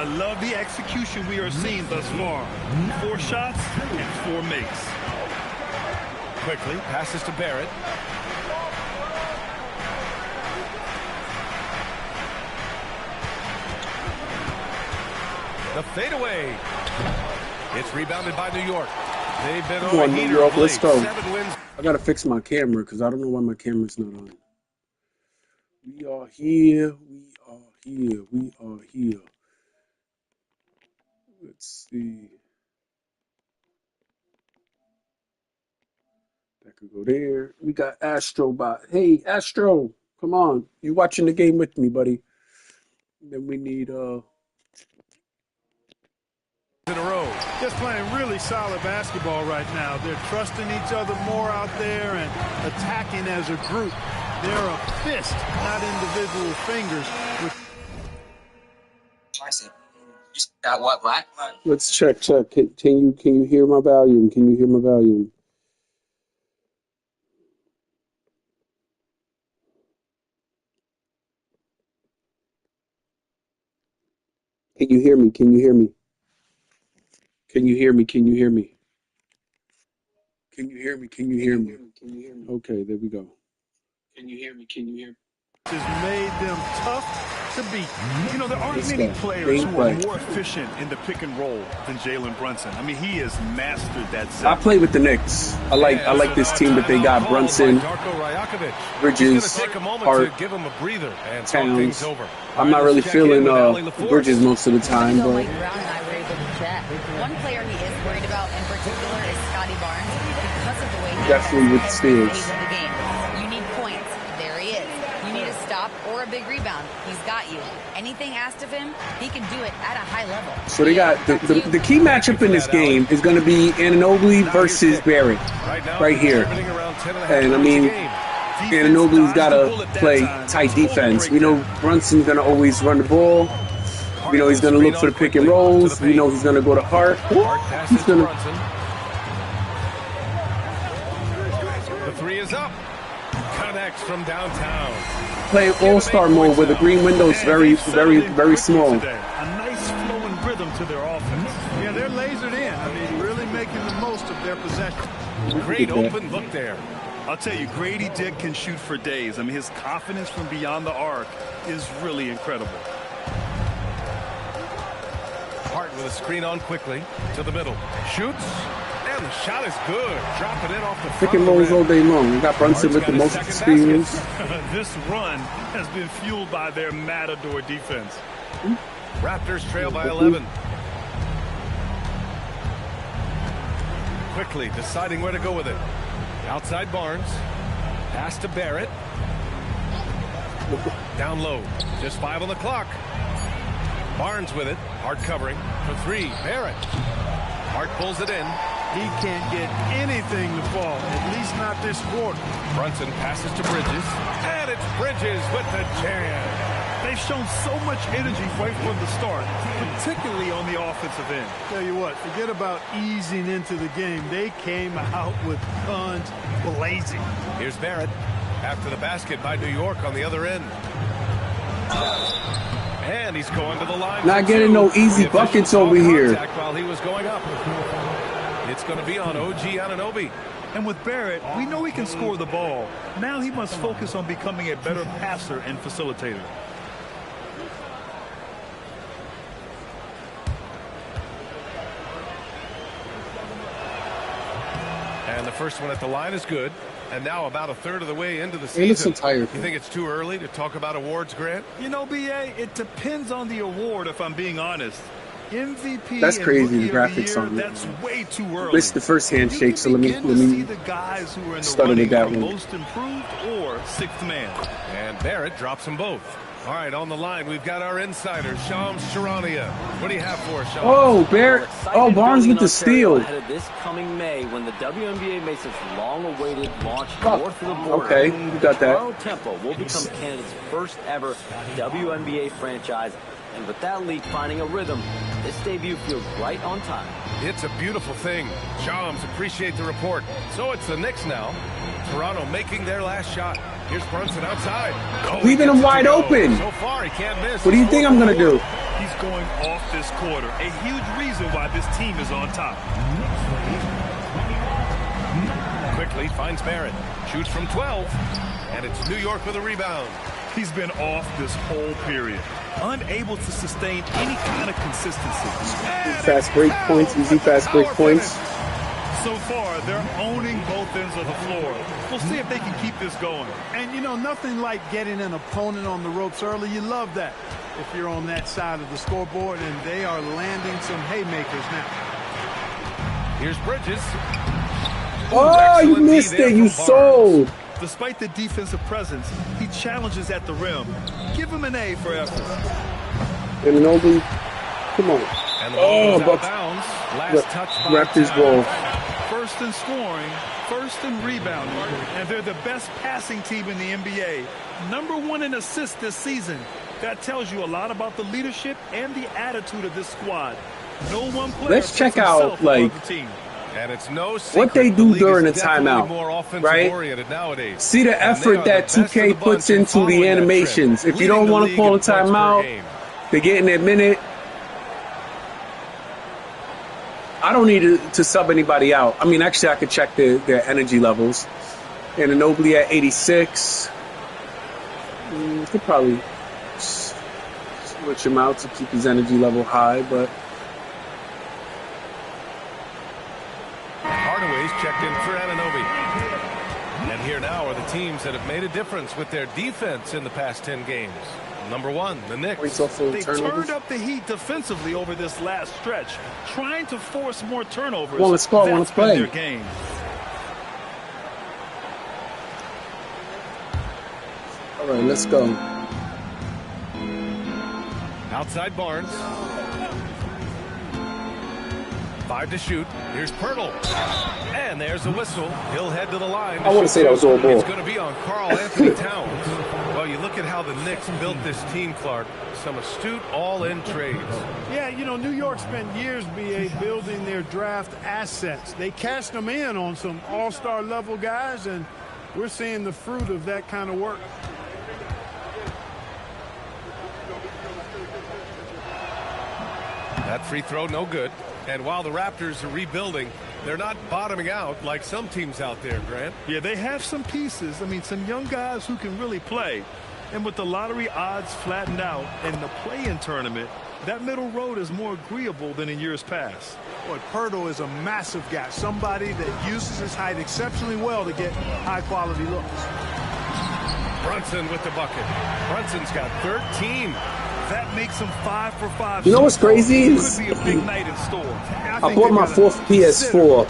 I love the execution we are seeing thus far. 4 shots and 4 makes. Quickly passes to Barrett. The fadeaway. It's rebounded by New York. They've been on New York. Let's go. 7 wins. I gotta fix my camera because I don't know why my camera's not on. We are here. We are here. We are here. Let's see. That could go there. We got Astrobot. Hey, Astro, come on. You watching the game with me, buddy? Then we need in a row. Just playing really solid basketball right now. They're trusting each other more out there and attacking as a group. They're a fist, not individual fingers. I see. Just got what, black? Let's check. Can you hear my volume? Can you hear my volume? Can you hear me? Can you hear me? Can you hear me? Can you hear me? Can you hear me? Can you hear me? Can you hear me? Okay, there we go. Can you hear me? Can you hear me? Has made them tough to beat. You know, there aren't This many guy, players big who are play. more efficient in the pick and roll than Jalen Brunson. I mean, he has mastered that I set. play with the Knicks. I like this team that they got. Brunson, Bridges, Hart, to give him a breather and talk Towns. things over. I'm not really feeling Bridges most of the time, Even though but Mike Brown and I were able to chat, one player he is worried about in particular is Scotty Barnes because of the way he Definitely with the has Steelers. plays in the game. You need points. There he is. You need a stop or a big rebound. He's got you. Anything asked of him, he can do it at a high level. so they got the key matchup in this game is going to be Anunoby versus Barrett right here. And I mean, Anunoby's got to play tight defense. We know Brunson's going to always run the ball. We know he's going to look for the pick and rolls. We know he's going to go to Hart. He's going to. The 3 is up. Connects from downtown. Play all-star mode where the green window is very small. A nice flowing rhythm to their offense. Yeah, they're lasered in. I mean, really making the most of their possession. Great open look there. I'll tell you, Grady Dick can shoot for days. I mean, his confidence from beyond the arc is really incredible. Hart with a screen on quickly to the middle. Shoots. And the shot is good. Dropping it off the front. Pick and rolls all day long. We got Brunson with the most experience. This run has been fueled by their matador defense. Raptors trail by 11. Quickly deciding where to go with it. Outside Barnes. Pass to Barrett. Down low. Just 5 on the clock. Barnes with it. Hart covering for 3. Barrett. Hart pulls it in. He can't get anything to fall, at least not this quarter. Brunson passes to Bridges. And it's Bridges with the jam. They've shown so much energy right from the start, particularly on the offensive end. Tell you what, forget about easing into the game. They came out with guns blazing. Here's Barrett after the basket by New York on the other end. And he's going to the line. Not getting no easy buckets over here. While he was going up. It's going to be on OG Anunoby. And with Barrett, we know he can score the ball. Now he must focus on becoming a better passer and facilitator. And the first one at the line is good. And now about a third of the way into the He looks season. so tired. You think it's too early to talk about awards, Grant? You know, B.A., it depends on the award, if I'm being honest. MVP. That's and crazy, the Rookie of graphics year, on it. That's way too early. Missed the first handshake, so let me see the guys who are in the start running with that for one. most improved or sixth man. And Barrett drops them both. All right, on the line, we've got our insider, Shams Charania. What do you have for us, Shams? Oh, Barrett. Oh, Barnes with the steal. Ahead of this coming May, when the WNBA makes its long-awaited launch north of the border. Okay, you got that. Toronto Temple will become Canada's first ever WNBA franchise, and with that league finding a rhythm, this debut feels right on time. It's a beautiful thing. Shams, appreciate the report. So it's the Knicks now. Toronto making their last shot. Here's Brunson outside. Leaving him wide open. So far, he can't miss. What do you think I'm going to do? He's going off this quarter. A huge reason why this team is on top. Quickly finds Barrett. Shoots from 12. And it's New York with a rebound. He's been off this whole period. Unable to sustain any kind of consistency. Fast break points, easy fast break points. So far, they're owning both ends of the floor. We'll see if they can keep this going. And, you know, nothing like getting an opponent on the ropes early. You love that if you're on that side of the scoreboard, and they are landing some haymakers now. Here's Bridges. Oh, you missed it. You sold. Despite the defensive presence, he challenges at the rim. Give him an A for effort. Anunoby, come on. And the ball goes out of bounds. Last touch by Raptors ball. First in scoring, first in rebounding, and they're the best passing team in the NBA. #1 in assists this season. That tells you a lot about the leadership and the attitude of this squad. No one player. Let's check out, like, and it's no what they do during the timeout, right? See the effort that 2K puts into the animations. If you don't want to call a timeout, they're getting their minute. I don't need to sub anybody out. I mean, actually, I could check their energy levels. And Anunoby at 86. Could probably switch him out to keep his energy level high, but Hardaway's checked in for Anunoby. And here now are the teams that have made a difference with their defense in the past 10 games. #1, the Knicks. They turned up the heat defensively over this last stretch, trying to force more turnovers. Well, let's go. I want to play. Their game. All right, let's go. Outside Barnes. 5 to shoot. Here's Pirtle. And there's a whistle. He'll head to the line. I want to say that was all ball. It's going to be on Karl Anthony Towns. Well, you look at how the Knicks built this team, Clark. Some astute all-in trades. Yeah, you know, New York spent years, BA, building their draft assets. They cashed them in on some all-star level guys, and we're seeing the fruit of that kind of work. That free throw, no good. And while the Raptors are rebuilding, they're not bottoming out like some teams out there, Grant. Yeah, they have some pieces. I mean, some young guys who can really play. And with the lottery odds flattened out and the play-in tournament, that middle road is more agreeable than in years past. Boy, Pirtle is a massive guy, somebody that uses his height exceptionally well to get high-quality looks. Brunson with the bucket. Brunson's got 13. That makes him 5 for 5. You know what's crazy is Could be a big night in store. I bought my 4th PS4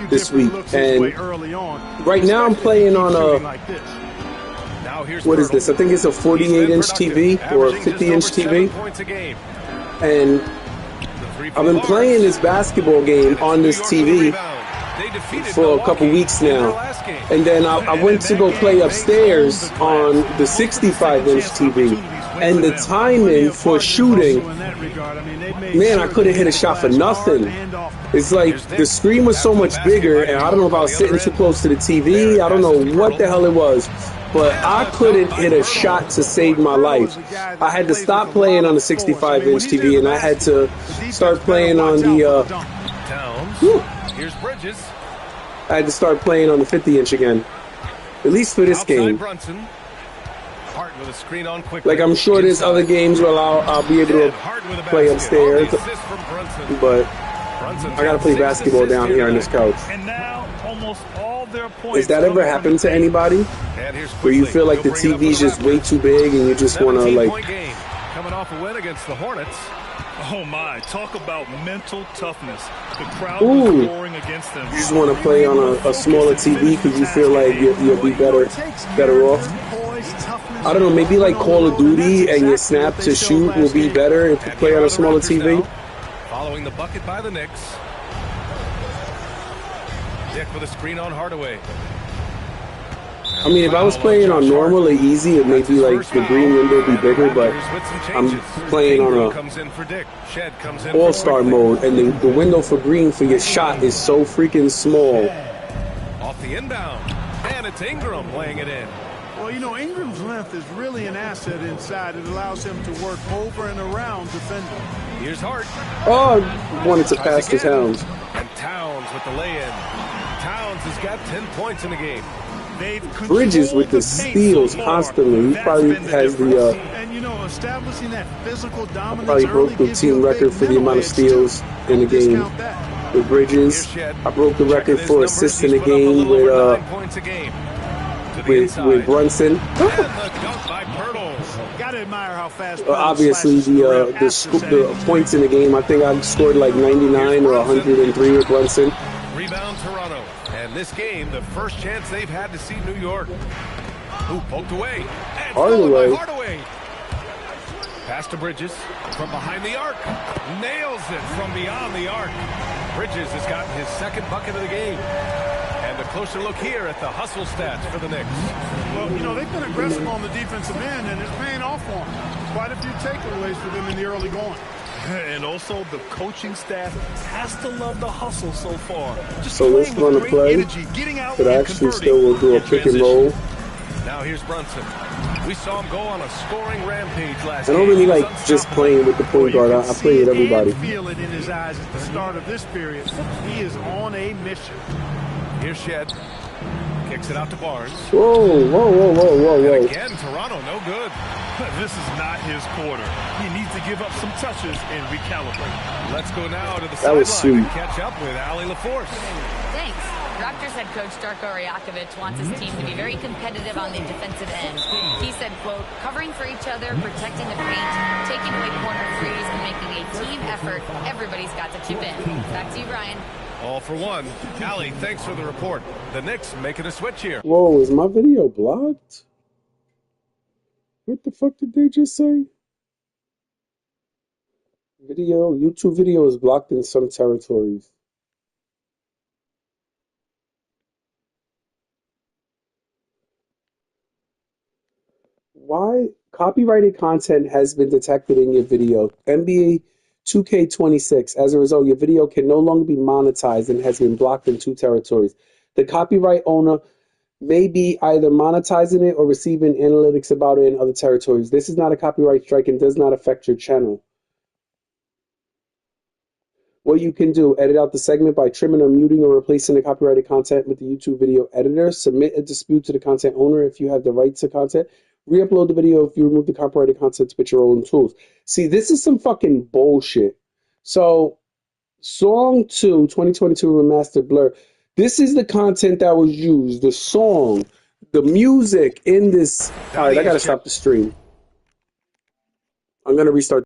this week, and right now I'm playing on a, what is this? I think it's a 48-inch TV or a 50-inch TV. And I've been playing this basketball game on this TV for a couple weeks now. And then I went to go play upstairs on the 65-inch TV. And the timing for shooting, man, I couldn't hit a shot for nothing. It's like the screen was so much bigger, and I don't know if I was sitting too close to the TV. I don't know what the hell it was, but I couldn't hit a shot to save my life. I had to stop playing on the 65-inch TV, and I had to start playing on the Here's Bridges. I had to start playing on the 50-inch again, at least for this game. With a screen on quickly. Like, I'm sure there's other games where I'll be able to play upstairs, but I gotta play basketball down here on this couch. Has that ever happened to anybody? Where you feel like the TV's just way too big and you just want to, like... Coming off a win against the Hornets. Oh my, talk about mental toughness. The crowd was roaring against them. You just want to play on a smaller TV because you feel like you'll be better off. I don't know, maybe like Call of Duty and your snap to shoot will be better if you play on a smaller TV. Following the bucket by the Knicks. Dick with a screen on Hardaway. I mean, if I was playing on normal or easy, it may be like the green window would be bigger, but I'm playing on a all-star mode, and the window for green for your shot is so freaking small. Off the inbound, and it's Ingram laying it in. Well, you know, Ingram's length is really an asset inside. It allows him to work over and around defenders. Here's Hart. Oh, wanted to pass to Towns. And Towns with the lay-in. Towns has got 10 points in the game. Bridges with the steals constantly. He probably has the and you know, establishing that physical dominance probably broke the team record for the amount of steals in the game with Bridges. I broke the record for assists in the game with Brunson. Gotta admire how fast. Obviously, the points in the game. I think I scored like 99 or 103 with Brunson. Rebound Toronto. And this game, the first chance they've had to see New York. Ooh, poked away. And Hardaway. Pass to Bridges from behind the arc. Nails it from beyond the arc. Bridges has gotten his second bucket of the game. And a closer look here at the hustle stats for the Knicks. Well, you know, they've been aggressive on the defensive end, and it's paying off for them. Quite a few takeaways for them in the early going. And also, the coaching staff has to love the hustle so far. Just so let's run a play that actually still will do a pick and roll. Now here's Brunson. We saw him go on a scoring rampage last game. I don't really like just playing with the point guard. I play with everybody. You can feel it in his eyes at the start of this period. He is on a mission. Here's Shed. Kicks it out to Barnes. Whoa. And again, Toronto, no good. This is not his quarter. He needs to give up some touches and recalibrate. Let's go now to the sideline and catch up with Allie LaForce. Thanks. Raptors head coach Darko Rajakovic wants his team to be very competitive on the defensive end. He said, quote, covering for each other, protecting the paint, taking away corner threes, and making a team effort. Everybody's got to chip in. Back to you, Brian. All for one. Allie, thanks for the report. The Knicks making a switch here. Whoa, is my video blocked? What the fuck did they just say? YouTube video is blocked in some territories. Why? Copyrighted content has been detected in your video. NBA 2K26. As a result, your video can no longer be monetized and has been blocked in 2 territories. The copyright owner may be either monetizing it or receiving analytics about it in other territories. This is not a copyright strike and does not affect your channel. What you can do, edit out the segment by trimming or muting or replacing the copyrighted content with the YouTube video editor. Submit a dispute to the content owner if you have the rights to content. Re-upload the video if you remove the copyrighted content with your own tools. See, this is some fucking bullshit. So, Song 2, 2022 Remastered Blur. This is the content that was used. The song, the music in this. All right, I gotta stop the stream. I'm gonna restart.